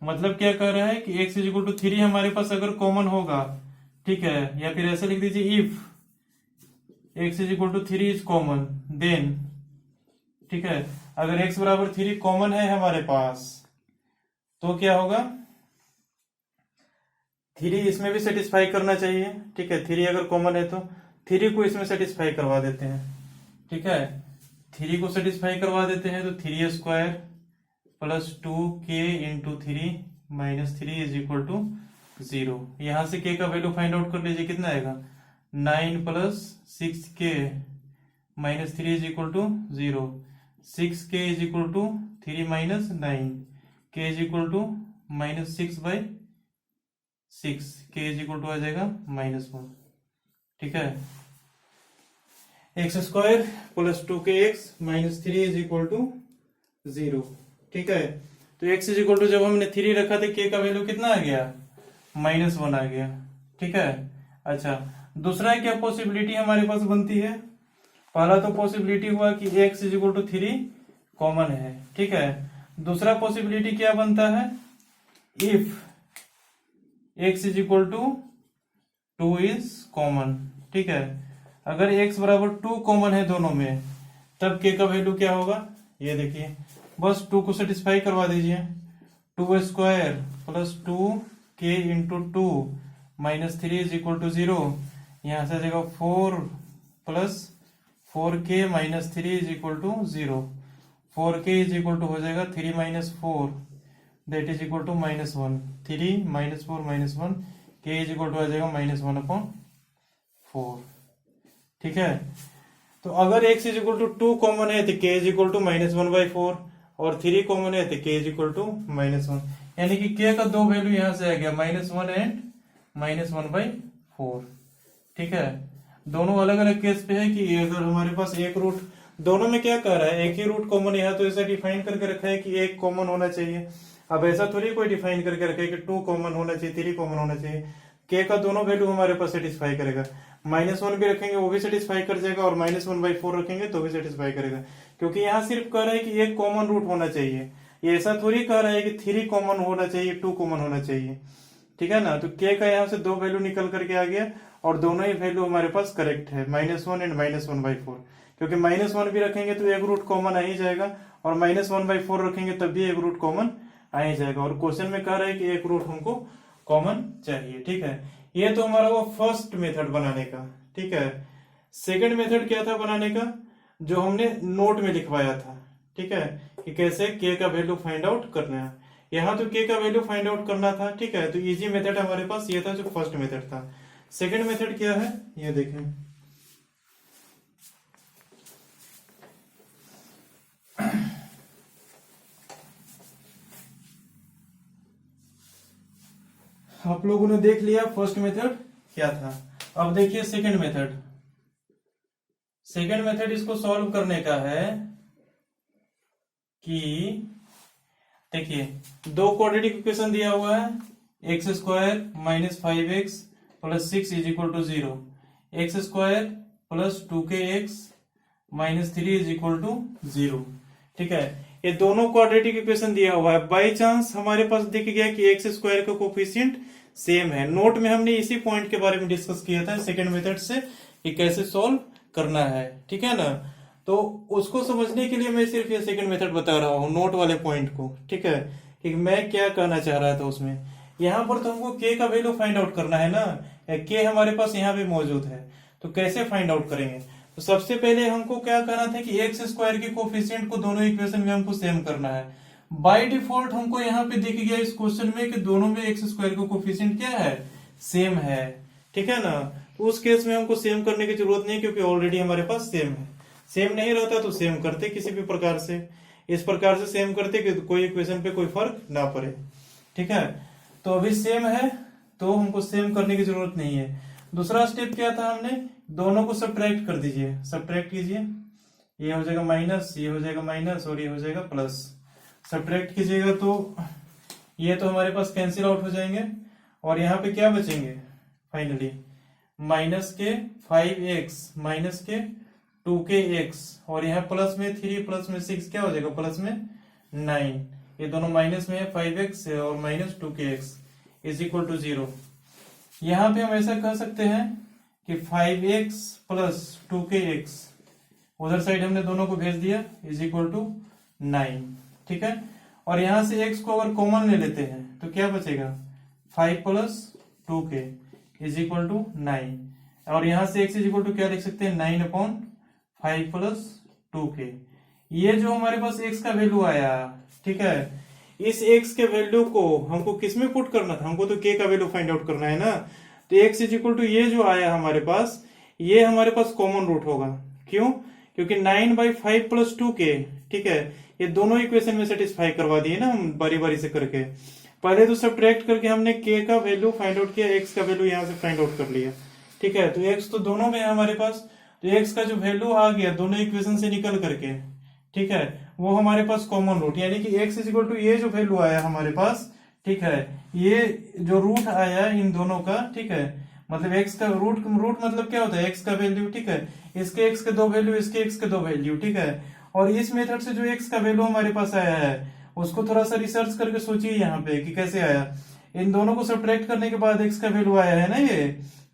मतलब क्या कह रहा है कि x इज इक्वल टू 3 हमारे पास अगर कॉमन होगा, ठीक है, या फिर ऐसे लिख दीजिए if x is equal to 3 is common then, ठीक है। अगर x बराबर 3 कॉमन है हमारे पास तो क्या होगा, 3 इसमें भी सेटिस्फाई करना चाहिए, ठीक है। 3 अगर कॉमन है तो 3 को इसमें सेटिस्फाई करवा देते हैं, ठीक है। 3 को सेटिस्फाई करवा देते हैं तो 3 square plus 2k into 3 minus 3 is equal to 0। यहां से k का वैल्यू फाइंड आउट कर लीजिए, कितना आएगा 9 plus 6k minus 3 is equal to 0। 6k is equal to 3 minus 9, k is equal to minus 6 by 6, k is equal to आ जाएगा -1, ठीक है। X square plus 2kx minus 3 is equal to 0, ठीक है। तो x इज इक्वल टू जब हमने 3 रखा था k का वैल्यू कितना आ गया, -1 आ गया, ठीक है। अच्छा, दूसरा क्या पॉसिबिलिटी हमारे पास बनती है? पहला तो पॉसिबिलिटी हुआ कि x is equal to 3 common है, ठीक है। दूसरा पॉसिबिलिटी क्या बनता है, if x is equal to 2 is common, ठीक है। अगर x बराबर 2 कॉमन है दोनों में, तब k का वैल्यू क्या होगा, ये देखिए, बस 2 को सेटिस्फाई करवा दीजिए। 2 square plus 2k into 2 minus 3 is equal to 0। यहाँ से आ जाएगा 4 plus 4k minus 3 is equal to 0। 4k is equal to हो जाएगा 3 minus 4 that is equal to -1। 3 minus 4 -1, k is equal to आ जाएगा -1/4, ठीक है। तो अगर x is equal to 2 common है तो k इज इक्वल टू -1/4, और 3 कॉमन है तो k इज इक्वल टू -1, यानी कि k का 2 वैल्यू यहां से आ गया -1 एंड -1/4, ठीक है। दोनों अलग अलग केस पे है कि अगर हमारे पास एक रूट, दोनों में क्या कह रहा है, एक ही रूट कॉमन है, तो ऐसा डिफाइन करके रखा है कि एक कॉमन होना चाहिए। अब ऐसा थोड़ी कोई डिफाइन करके रखे कि 2 कॉमन होना चाहिए, 3 कॉमन होना चाहिए। k का दोनों वैल्यू हमारे पास सेटिस्फाई करेगा। -1 भी रखेंगे वो भी सेटिस्फाई कर जाएगा, और -1/4 रखेंगे तो भी सेटिस्फाई करेगा, क्योंकि यहाँ सिर्फ कह रहा है कि एक कॉमन रूट होना चाहिए। ये ऐसा थोड़ी कह रहा है कि 3 कॉमन होना चाहिए, 2 कॉमन होना चाहिए, ठीक है ना। तो k का यहाँ से 2 वैल्यू निकल करके आ गया, और दोनों ही वैल्यू हमारे पास करेक्ट है, -1 एंड -1/4, क्योंकि -1 भी रखेंगे तो एक रूट कॉमन आ ही जाएगा, और -1/4 रखेंगे तब भी एक रूट कॉमन आ ही जाएगा। और क्वेश्चन में कह रहा है कि एक रूट हमको कॉमन चाहिए, ठीक है। ये तो हमारा वो फर्स्ट मेथड बनाने का, ठीक है। सेकंड मेथड क्या था बनाने का, जो हमने नोट में लिखवाया था, ठीक है, कि कैसे k का वैल्यू फाइंड आउट करना है। यहाँ तो k का वैल्यू फाइंड आउट करना था, ठीक है। तो इजी मेथड हमारे पास ये था जो फर्स्ट मेथड था। सेकंड मेथड क्या है, ये देखें, आप लोगों ने देख लिया फर्स्ट मेथड क्या था। अब देखिए सेकंड मेथड। सेकंड मेथड इसको सॉल्व करने का है कि देखिए, दो क्वाड्रेटिक इक्वेशन दिया हुआ है, x square minus 5x plus 6 is equal to 0, x square plus 2kx minus 3 is equal to 0, ठीक है। ये दोनों क्वाड्रेटिक इक्वेशन दिया हुआ है। बाई चांस हमारे पास दिख गया कि एक्स स्क्वायर का कोफिशिएंट सेम है। नोट में हमने इसी पॉइंट के बारे में डिस्कस किया था सेकंड मेथड से कि कैसे सॉल्व करना है, ठीक है ना। तो उसको समझने के लिए मैं सिर्फ ये सेकंड मेथड बता रहा हूँ, नोट वाले पॉइंट को, ठीक है, कि मैं क्या कहना चाह रहा था उसमें। यहाँ पर तो हमको के का वैल्यू फाइंड आउट करना है ना, के हमारे पास यहाँ पे मौजूद है, तो कैसे फाइंड आउट करेंगे। तो सबसे पहले हमको क्या करना था कि एक्स स्क्वायर के कोफिशिएंट को दोनों इक्वेशन में हमको सेम करना है। बाय डिफॉल्ट हमको यहाँ पे दिख गया इस क्वेश्चन में कि दोनों में एक्स स्क्वायर का कोफिशिएंट क्या है, सेम है, ठीक है ना। तो उस केस में हमको सेम करने की जरूरत नहीं, क्योंकि ऑलरेडी हमारे पास सेम है। सेम नहीं रहता तो सेम करते किसी भी प्रकार से, इस प्रकार से सेम करते कि कोई इक्वेशन पे कोई फर्क ना पड़े, ठीक है। तो अभी सेम है तो हमको सेम करने की जरूरत नहीं है। दूसरा स्टेप क्या था, हमने दोनों को सब्ट्रैक्ट कर दीजिए, सब्ट्रैक्ट कीजिए, ये हो जाएगा माइनस, ये हो जाएगा माइनस और ये हो जाएगा प्लस। सब्ट्रैक्ट कीजिएगा तो ये तो हमारे पास कैंसिल आउट हो जाएंगे और यहाँ पे क्या बचेंगे फाइनली, माइनस के 5x माइनस के 2kx और यहाँ प्लस में 3 प्लस में 6 क्या हो जाएगा, प्लस में 9। ये दोनों माइनस में है, 5x और minus 2kx is equal to 0। यहाँ पे हम ऐसा कह सकते हैं कि 5x प्लस 2kx, उधर साइड हमने दोनों को भेज दिया, इज इक्वल टू 9, ठीक है। और यहां से x को अगर कॉमन ले लेते हैं तो क्या बचेगा, 5 plus 2k is equal to 9। और यहां से x इज इक्वल टू क्या लिख सकते हैं, 9/5 प्लस 2k। ये जो हमारे पास x का वैल्यू आया, ठीक है, इस x के वैल्यू को हमको किस में पुट करना था, हमको तो k का वैल्यू फाइंड आउट करना है ना। तो x इज इक्वल टू ये जो आया हमारे पास, ये हमारे पास कॉमन रूट होगा। क्यों, क्योंकि 9/5 प्लस 2k, ठीक है, ये दोनों इक्वेशन में सेटिस्फाई करवा दिए ना हम बारी बारी से करके। पहले तो सब्ट्रैक्ट करके हमने k का वैल्यू फाइंड आउट किया, x का वैल्यू यहाँ से फाइंड आउट कर लिया, ठीक है। तो x तो दोनों में है हमारे पास, तो x का जो वैल्यू आ गया दोनों इक्वेशन से निकल करके, ठीक है, वो हमारे पास कॉमन रूट, यानी कि x इज इक्वल टू ये जो वैल्यू आया हमारे पास, ठीक है, ये जो रूट आया इन दोनों का, ठीक है, मतलब x का रूट मतलब क्या होता है, x का वैल्यू, ठीक है, इसके x के दो वैल्यू, इसके x के दो वैल्यू, ठीक है। और इस मेथड से जो x का वैल्यू हमारे पास आया है उसको थोड़ा सा रिसर्च करके सोचिए यहाँ पे कि कैसे आया। इन दोनों को सब्ट्रैक्ट करने के बाद x का वैल्यू आया है ना ये,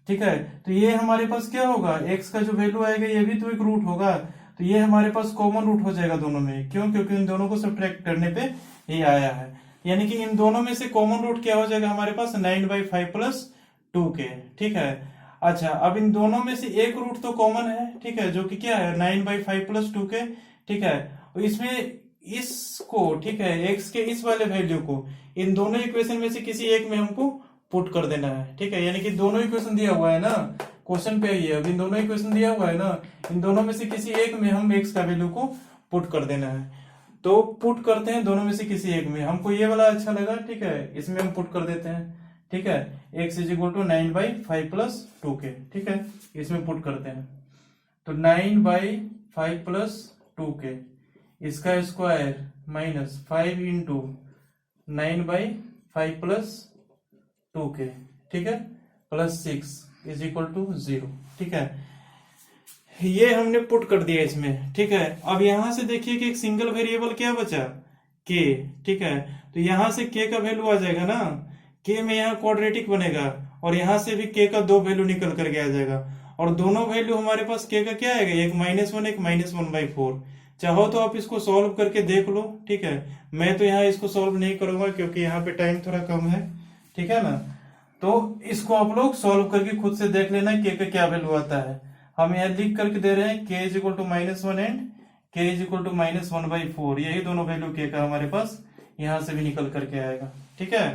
ठीक है। तो ये हमारे पास क्या होगा, x का जो वैल्यू आएगा ये भी तो एक रूट होगा, तो ये हमारे पास कॉमन रूट हो जाएगा दोनों में। क्यों, क्योंकि इन दोनों को सब्ट्रैक्ट करने पे ये आया है, यानी कि इन दोनों में से कॉमन रूट क्या हो जाएगा हमारे पास, 9/5 प्लस 2k, ठीक है। अच्छा, अब इन दोनों में से एक रूट तो कॉमन है, ठीक है, जो कि क्या है 9/5 प्लस 2k, ठीक है। और इसमें इसको, ठीक है, x के इस वाले वैल्यू को इन दोनों इक्वेशन में से किसी एक में हमको पुट कर देना है, ठीक है। यानी कि दोनों इक्वेशन दिया हुआ है ना क्वेश्चन पे, ही है अब इन दोनों इक्वेशन दिया हुआ है ना, इन दोनों में से किसी एक में हम x का वैल्यू को पुट कर देना है। तो पुट करते हैं दोनों में से किसी एक में, हमको ये वाला अच्छा लगा, ठीक है, इसमें हम पुट कर देते हैं, ठीक है, x is equal to 9/5 plus 2k, ठीक है, इसमें पुट करते हैं। तो 9/5 प्लस 2k, इसका square minus 5 into 9/5 plus 2k, ठीक है, प्लस 6 इज इक्वल टू 0, ठीक है। ये हमने पुट कर दिया इसमें, ठीक है। अब यहां से देखिए कि एक सिंगल वेरिएबल क्या बचा, k, ठीक है। तो यहां से k का वैल्यू आ जाएगा ना, k में यहाँ क्वाड्रेटिक बनेगा और यहां से भी k का दो वैल्यू निकल करके आ जाएगा, और दोनों वैल्यू हमारे पास k का क्या आएगा, एक -1 एक -1/4। चाहो तो आप इसको सॉल्व करके देख लो, ठीक है। मैं तो यहाँ इसको सॉल्व नहीं करूंगा क्योंकि यहाँ पे टाइम थोड़ा कम है, ठीक है ना। तो इसको आप लोग सॉल्व करके खुद से देख लेना k का क्या वैल्यू आता है। हम यहाँ लिख करके दे रहे हैं k is equal to -1 and k is equal to -1/4, यही दोनों वैल्यू k का हमारे पास यहाँ से भी निकल करके आएगा, ठीक है।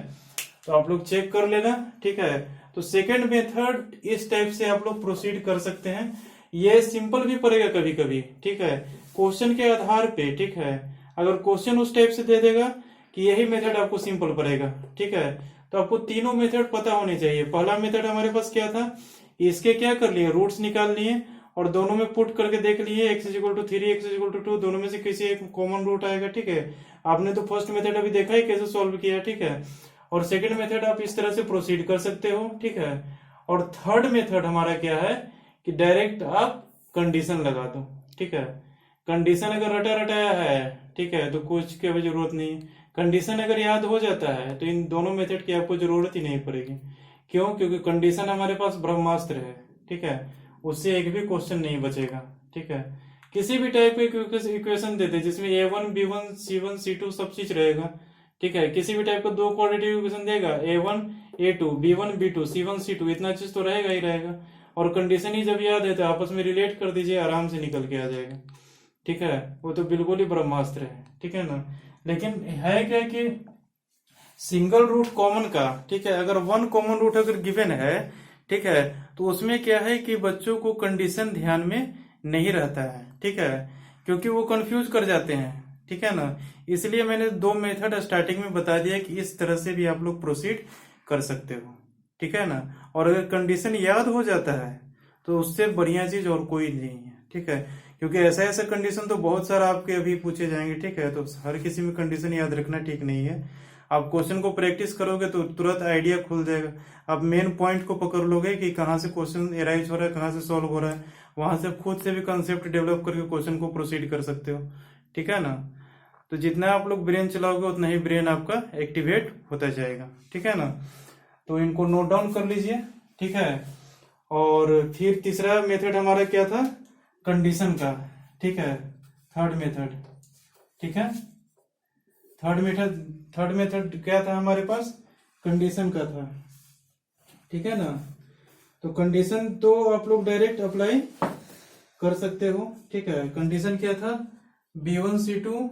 तो आप लोग चेक कर लेना, ठीक है। तो सेकेंड मेथड इस टाइप से आप लोग प्रोसीड कर सकते हैं। ये सिंपल भी पड़ेगा कभी कभी, ठीक है, क्वेश्चन के आधार पे, ठीक है। अगर क्वेश्चन उस टाइप से दे देगा कि यही मेथड आपको सिंपल पड़ेगा, ठीक है, तो आपको तीनों मेथड पता होने चाहिए। पहला मेथड हमारे पास क्या था, इसके क्या कर लिए, रूट्स निकाल लिए और दोनों में पुट करके देख लिए, x is equal to 3 x is equal to 2, दोनों में से किसी एक कॉमन रूट आएगा, ठीक है। आपने तो फर्स्ट मेथड अभी देखा ही कैसे सॉल्व किया, ठीक है। और सेकंड मेथड आप इस तरह से प्रोसीड कर सकते हो, ठीक है। और थर्ड मेथड हमारा क्या है कि डायरेक्ट आप कंडीशन लगा दो, ठीक है। कंडीशन अगर रटा रटाया है, ठीक है, तो कुछ की भी जरूरत नहीं। कंडीशन अगर याद हो जाता है तो इन दोनों मेथड की आपको जरूरत ही नहीं पड़ेगी। क्यों, क्योंकि कंडीशन हमारे पास ब्रह्मास्त्र है, ठीक है, उससे एक भी क्वेश्चन नहीं बचेगा, ठीक है। किसी भी टाइप का इक्वेशन देते जिसमें A1 B1 C1 C2 सब चीज रहेगा, ठीक है। किसी भी टाइप का दो क्वाड्रेटिक इक्वेशन देगा, A1 A2 B1 B2 C1 C2, इतना चीज तो रहेगा ही रहेगा। और कंडीशन ही जब याद है तो आपस में रिलेट कर दीजिए, आराम से निकल के आ जाएगा, ठीक है। वो तो बिल्कुल ही ब्रह्मास्त्र है, ठीक है ना। लेकिन है क्या कि सिंगल रूट कॉमन का, ठीक है, अगर वन कॉमन रूट अगर गिवन है, ठीक है, तो उसमें क्या है कि बच्चों को कंडीशन ध्यान में नहीं रहता है, ठीक है, क्योंकि वो कंफ्यूज कर जाते हैं, ठीक है ना। इसलिए मैंने दो मेथड स्टार्टिंग में बता दिया कि इस तरह से भी आप लोग प्रोसीड कर सकते हो, ठीक है ना। और अगर कंडीशन याद हो जाता है तो उससे बढ़िया चीज और कोई नहीं है, ठीक है, क्योंकि ऐसा ऐसा कंडीशन तो बहुत सारा आपके अभी पूछे जाएंगे, ठीक है। तो हर किसी में कंडीशन याद रखना ठीक नहीं है। आप क्वेश्चन को प्रैक्टिस करोगे तो तुरंत आइडिया खुल जाएगा। आप मेन पॉइंट को पकड़ लोगे कि कहाँ से क्वेश्चन एराइज हो रहा है, कहाँ से सॉल्व हो रहा है, वहां से खुद से भी कंसेप्ट डेवलप करके क्वेश्चन को प्रोसीड कर सकते हो, ठीक है ना। तो जितना आप लोग ब्रेन चलाओगे उतना ही ब्रेन आपका एक्टिवेट होता जाएगा, ठीक है ना। तो इनको नोट डाउन कर लीजिए, ठीक है। और फिर तीसरा मेथड हमारा क्या था, कंडीशन का, ठीक है, थर्ड मेथड, ठीक है। थर्ड मेथड क्या था हमारे पास, कंडीशन का था, ठीक है ना। तो कंडीशन तो आप लोग डायरेक्ट अप्लाई कर सकते हो, ठीक है। कंडीशन क्या था, B1 C2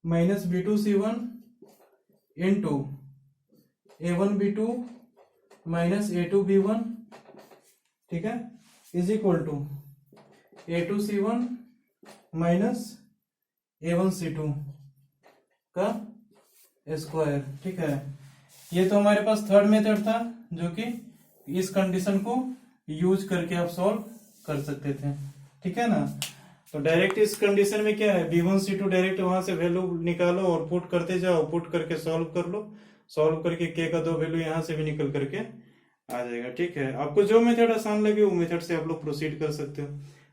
minus B2 C1 into A1 B2 minus A2 B1, ठीक है, is equal to A2 C1 minus A1 C2 का स्क्वायर, ठीक है। ये तो हमारे पास थर्ड मेथड था जो कि इस कंडीशन को यूज करके आप सॉल्व कर सकते थे, ठीक है ना। तो डायरेक्ट इस कंडीशन में क्या है, B1 C2 डायरेक्ट वहां से वैल्यू निकालो और पुट करते जाओ, पुट करके सॉल्व कर लो, सॉल्व करके K का दो वैल्यू यहाँ से भी निकल करके आ जाएगा, ठीक है। आपको जो मेथड आसान लगे वो मेथड से आप लोग प्रोसीड कर सकते हो।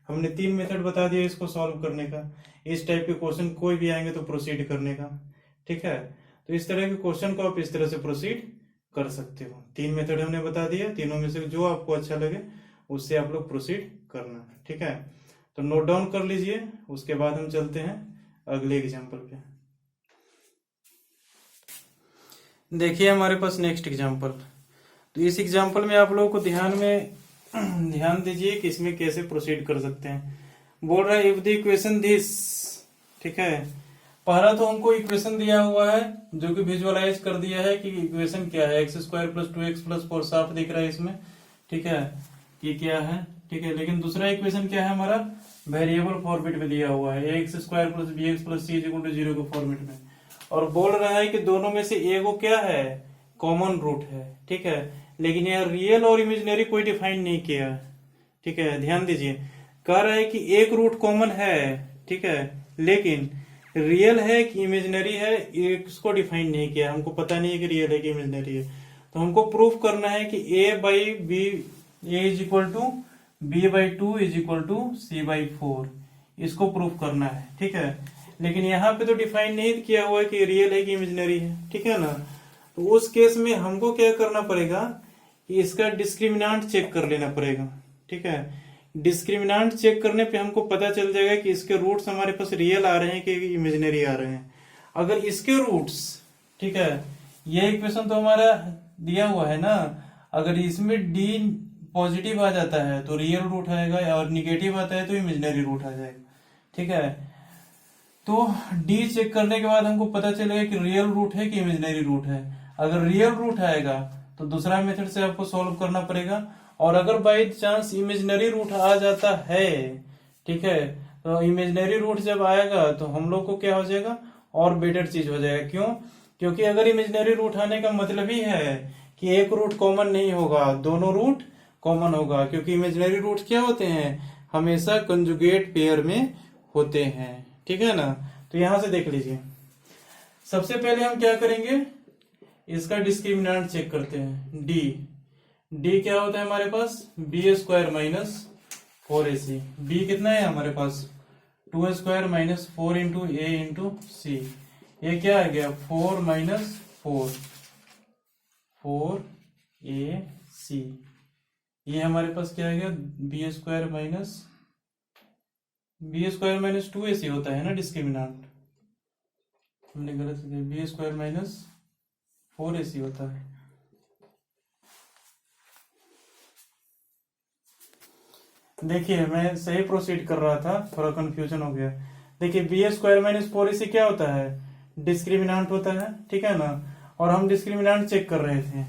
हमने 3 मेथड बता दिया इसको सॉल्व करने का। इस टाइप के क्वेश्चन कोई भी आएंगे तो प्रोसीड करने का, ठीक है। तो इस तरह के क्वेश्चन को आप इस तरह से प्रोसीड कर सकते हो। 3 मेथड हमने बता दिया, तीनों में से जो आपको अच्छा लगे उससे आप लोग प्रोसीड करना, ठीक है। तो नोट डाउन कर लीजिए, उसके बाद हम चलते हैं अगले एग्जाम्पल पे। देखिए हमारे पास नेक्स्ट एग्जाम्पल। तो इस एग्जाम्पल में आप लोगों को ध्यान दीजिए कि इसमें कैसे प्रोसीड कर सकते हैं। बोल रहा है इफ द इक्वेशन दिस, ठीक है। पहला तो हमको इक्वेशन दिया हुआ है जो कि विजुअलाइज कर दिया है कि इक्वेशन क्या है, x² + 2x + 4 साफ दिख रहा है इसमें, ठीक है, ये क्या है, ठीक है। लेकिन दूसरा इक्वेशन क्या है हमारा, वेरिएबल फॉर्मेट में दिया हुआ है, ax² + bx + c = 0 के फॉर्मेट में। और बोल रहा है कि दोनों में से एगो क्या है, कॉमन रूट है, ठीक है। लेकिन यह रियल और इमेजिनरी कोई डिफाइन नहीं किया, ठीक है, ध्यान दीजिए। कह रहा है कि एक रूट कॉमन है, ठीक है, लेकिन रियल है कि इमेजिनरी है इसको डिफाइन नहीं किया, हमको पता नहीं है कि रियल है कि इमेजिनरी है। तो हमको प्रूफ करना है कि a is equal to b/2 is equal to c/4, इसको प्रूफ करना है, ठीक है। लेकिन यहाँ पे तो डिफाइन नहीं किया हुआ है कि रियल है कि इमेजिनरी है, ठीक है ना। तो उस केस में हमको क्या करना पड़ेगा कि इसका डिस्क्रिमिनांट चेक कर लेना पड़ेगा, ठीक है। डिस्क्रिमिनांट चेक करने पे हमको पता चल जाएगा कि इसके रूट्स हमारे पास रियल आ रहे हैं कि इमेजिनरी आ रहे हैं। अगर इसके रूट्स, ठीक है, ये इक्वेशन तो हमारा दिया हुआ है ना, अगर इसमें d पॉजिटिव आ जाता है तो रियल रूट आएगा और निगेटिव आता है तो इमेजिनरी रूट आ जाएगा, ठीक है। तो d चेक करने के बाद हमको पता चलेगा कि रियल रूट है कि इमेजिनरी रूट है। अगर रियल रूट आएगा तो दूसरा मेथड से आपको सॉल्व करना पड़ेगा, और अगर बाई चांस इमेजिनरी रूट आ जाता है, ठीक है, तो इमेजिनरी रूट जब आएगा तो हम लोग को क्या हो जाएगा, और बेटर चीज हो जाएगा। क्यों, क्योंकि अगर इमेजिनरी रूट आने का मतलब ही है कि एक रूट कॉमन नहीं होगा, दोनों रूट कॉमन होगा, क्योंकि इमेजिनरी रूट क्या होते हैं, हमेशा कंजुगेट पेयर में होते हैं, ठीक है ना। तो यहां से देख लीजिए, सबसे पहले हम क्या करेंगे, इसका डिस्क्रिमिनेंट चेक करते हैं। डी क्या होता है हमारे पास, b² - 4ac। b कितना है हमारे पास, 2² - 4 × a × c। ये क्या आ गया, 4 - 4ac। ये हमारे पास क्या आ गया, b² - B square minus 2ac होता है ना डिस्क्रिमिनांट, हमने गलत किया, बी स्क्वायर माइनस 4ac होता है। देखिए मैं सही प्रोसीड कर रहा था, थोड़ा कंफ्यूजन हो गया। देखिए बी स्क्वायर माइनस 4ac क्या होता है, डिस्क्रिमिनांट होता है, ठीक है ना। और हम डिस्क्रिमिनांट चेक कर रहे थे,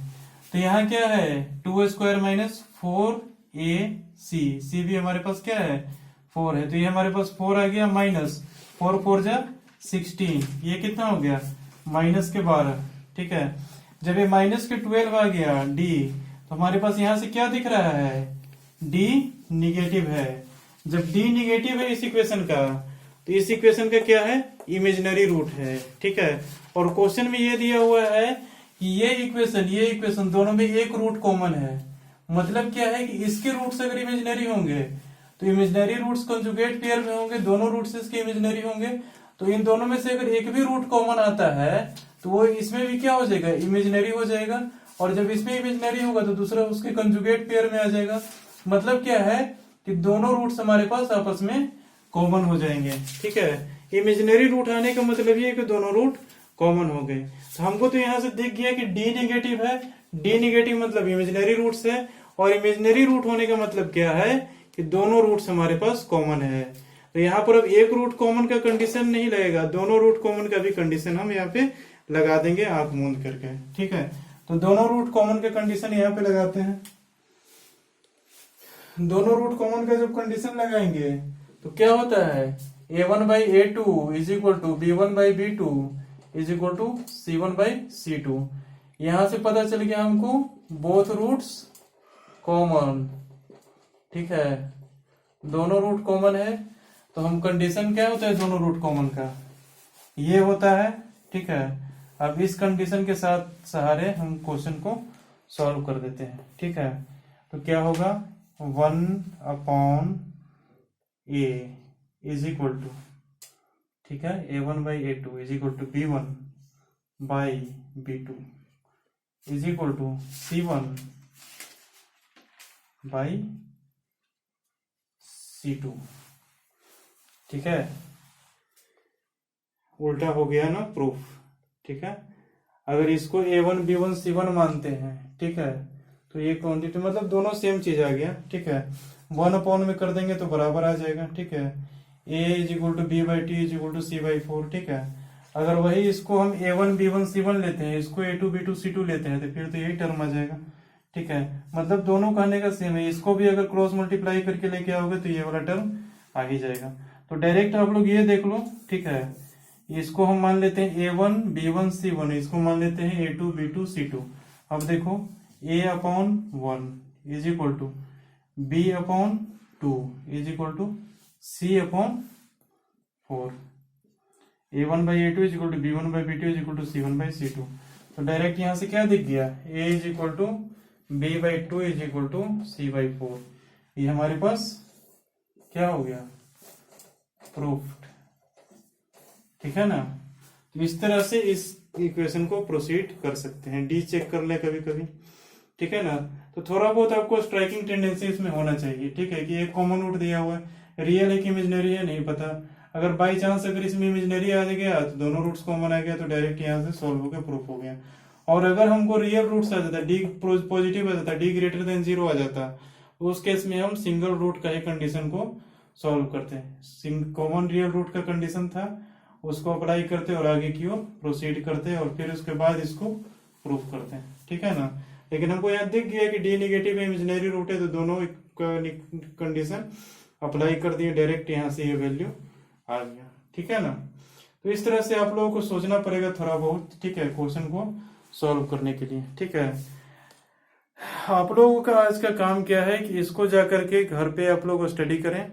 तो यहाँ क्या है 2 स्क्वायर माइनस 4ac, सी भी हमारे पास क्या है 4 है, तो ये हमारे पास 4 आ गया, माइनस 4 4 जा 16, ये कितना हो गया माइनस के 12, ठीक है। जब ये माइनस के 12 आ गया डी, तो हमारे पास यहाँ से क्या दिख रहा है, डी निगेटिव है। जब डी निगेटिव है इस इक्वेशन का, तो इस इक्वेशन का क्या है इमेजिनरी रूट है, ठीक है। और क्वेश्चन में ये दिया हुआ है कि ये इक्वेशन दोनों में एक रूट कॉमन है। मतलब क्या है कि इसके रूट्स अगर इमेजिनरी होंगे तो इमेजिनरी रूट्स कंजुगेट पेयर में होंगे, दोनों रूट्स इसके इमेजिनरी होंगे, तो इन दोनों में से अगर एक भी रूट कॉमन आता है तो वो इसमें भी क्या हो जाएगा इमेजिनरी हो जाएगा, और जब इसमें इमेजिनरी होगा तो दूसरा उसके कंजुगेट पेयर में आ जाएगा। मतलब क्या है कि दोनों रूट्स हमारे पास आपस में कॉमन हो जाएंगे, ठीक है। इमेजिनरी रूट आने का मतलब ये है कि दोनों रूट कॉमन हो गए। तो हमको तो यहाँ से दिख गया कि डी नेगेटिव है, डी नेगेटिव मतलब इमेजिनरी रूट्स है, और इमेजिनरी रूट होने का मतलब क्या है कि दोनों रूट्स हमारे पास कॉमन है। तो यहाँ पर अब एक रूट कॉमन का कंडीशन नहीं लगेगा, दोनों रूट कॉमन का भी कंडीशन हम यहाँ पे लगा देंगे आंख मूंद करके, ठीक है। तो दोनों रूट कॉमन का कंडीशन यहाँ पे लगाते हैं। दोनों रूट कॉमन का जब कंडीशन लगाएंगे तो क्या होता है a1/a2 is equal to b1/b2 is equal to c1/c2। यहां से पता चल गया हमको बोथ रूट्स कॉमन, ठीक है, दोनों रूट कॉमन है। तो हम कंडीशन क्या होता है दोनों रूट कॉमन का, ये होता है, ठीक है। अब इस कंडीशन के साथ सहारे हम क्वेश्चन को सॉल्व कर देते हैं, ठीक है। तो क्या होगा 1/a इज इक्वल टू, ठीक है, a1/a2 is equal to b1/b2 is equal to c1/c2, ठीक है। उल्टा हो गया ना प्रूफ, ठीक है। अगर इसको a1 b1 c1 मानते हैं, ठीक है, तो ये क्वांटिटी मतलब दोनों सेम चीज आ गया, ठीक है। 1/, में कर देंगे तो बराबर आ जाएगा, ठीक है। a is equal to b/t is equal to c/4, ठीक है। अगर वही इसको हम a1 b1 c1 लेते हैं, इसको a2 b2 c2 लेते हैं, तो फिर तो यही टर्म आ जाएगा, ठीक है। मतलब दोनों कहने का सेम है, इसको भी अगर क्रॉस मल्टीप्लाई करके लेके आओगे तो ये वाला टर्म आ ही जाएगा। तो डायरेक्ट आप लोग ये देख लो, ठीक है। इसको हम मान लेते हैं a1 b1 c1, इसको मान लेते हैं a2 b2 c2। अब देखो a/1 is equal to b/2 is equal to c/4, a1/a2 is equal to b1/b2 is equal to c1/c2। तो डायरेक्ट यहां से क्या दिख गया a is equal to b/2 is equal to c/4। ये हमारे पास क्या हो गया प्रूफ्ड, ठीक है ना। तो इस तरह से इस इक्वेशन को प्रोसीड कर सकते हैं। डी चेक कर ले कभी कभी, ठीक है ना। तो थोड़ा बहुत आपको स्ट्राइकिंग टेंडेंसी इसमें होना चाहिए, ठीक है, कि एक कॉमन रूट दिया हुआ है, रियल है कि इमेजिनरी है नहीं पता। अगर बाई चांस अगर इसमें इमेजिनरी आ गया तो दोनों रूट्स कॉमन आ गया, तो डायरेक्ट यहाँ से सॉल्व होकर प्रूफ हो गया। और अगर हमको रियल रूट्स आ जाता, डी पॉजिटिव आ जाता, डी ग्रेटर देन 0 आ जाता, उस केस में हम सिंगल रूट का ही कंडीशन को सॉल्व करते हैं। कॉमन रियल रूट का कंडीशन था, उसको अप्लाई करते और आगे की ओर प्रोसीड करते और फिर उसके बाद इसको प्रूफ करते हैं, ठीक है ना। लेकिन हमको यहाँ दिख गया कि डी नेगेटिव इमेजिनरी रूट है, तो दोनों कंडीशन अप्लाई कर दिए, डायरेक्ट यहाँ से ये वैल्यू आ गया, ठीक है ना। तो इस तरह से आप लोगों को सोचना पड़ेगा थोड़ा बहुत, ठीक है, क्वेश्चन को सॉल्व करने के लिए, ठीक है। आप लोगों का आज का काम क्या है कि इसको जाकर के घर पे आप लोग स्टडी करें,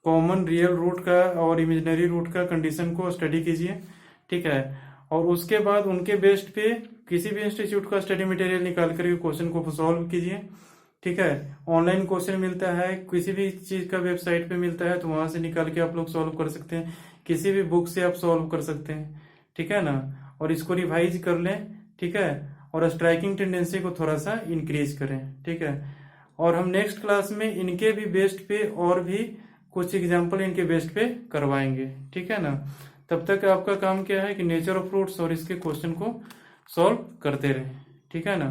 कॉमन रियल रूट का और इमेजिनरी रूट का कंडीशन को स्टडी कीजिए, ठीक है। और उसके बाद उनके बेस्ड पे किसी भी इंस्टीट्यूट का स्टडी मटेरियल निकाल करके क्वेश्चन को सॉल्व कीजिए, ठीक है। ऑनलाइन क्वेश्चन मिलता है, किसी भी चीज का वेबसाइट पे मिलता है, तो वहां से निकाल के आप लोग सॉल्व कर सकते हैं, किसी भी बुक से आप सॉल्व कर सकते हैं, ठीक है ना। और इसको रिवाइज कर लें, ठीक है, और स्ट्राइकिंग टेंडेंसी को थोड़ा सा इंक्रीज करें, ठीक है। और हम नेक्स्ट क्लास में इनके भी बेस्ड पे और भी कुछ एग्जाम्पल इनके बेस्ट पे करवाएंगे, ठीक है ना। तब तक आपका काम क्या है कि नेचर ऑफ फ्रूट्स और इसके क्वेश्चन को सॉल्व करते रहें, ठीक है ना।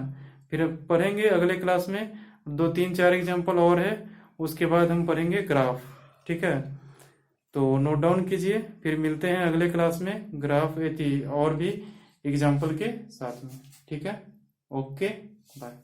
फिर पढ़ेंगे अगले क्लास में 2 3 4 एग्जाम्पल और है, उसके बाद हम पढ़ेंगे ग्राफ, ठीक है। तो नोट डाउन कीजिए, फिर मिलते हैं अगले क्लास में ग्राफ और भी एग्जाम्पल के साथ में, ठीक है। Okay, bye.